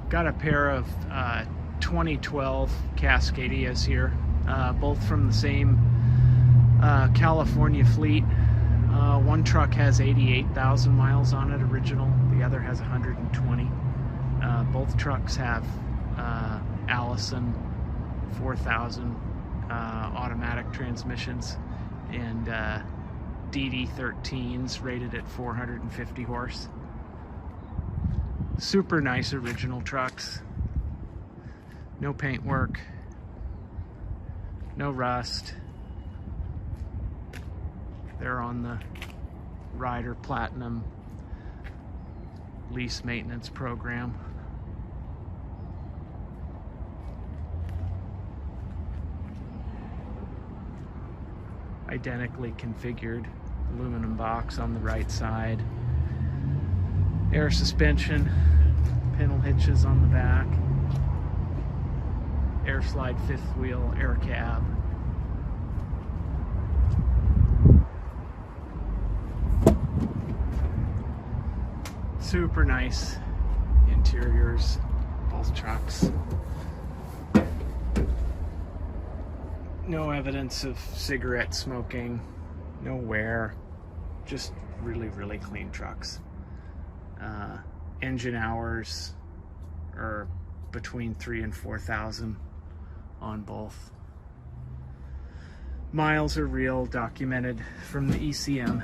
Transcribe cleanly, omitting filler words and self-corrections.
Got a pair of 2012 Cascadias here, both from the same California fleet. One truck has 88,000 miles on it, original. The other has 120. Both trucks have Allison 4000 automatic transmissions and DD13s rated at 450 horse. Super nice original trucks. No paint work, no rust. They're on the Ryder Platinum lease maintenance program. Identically configured aluminum box on the right side. Air suspension, Pintle hitches on the back. Air slide fifth wheel, air cab. Super nice interiors, both trucks. No evidence of cigarette smoking, no wear, just really, really clean trucks. Engine hours are between 3,000 and 4,000 on both. Miles are real, documented from the ECM.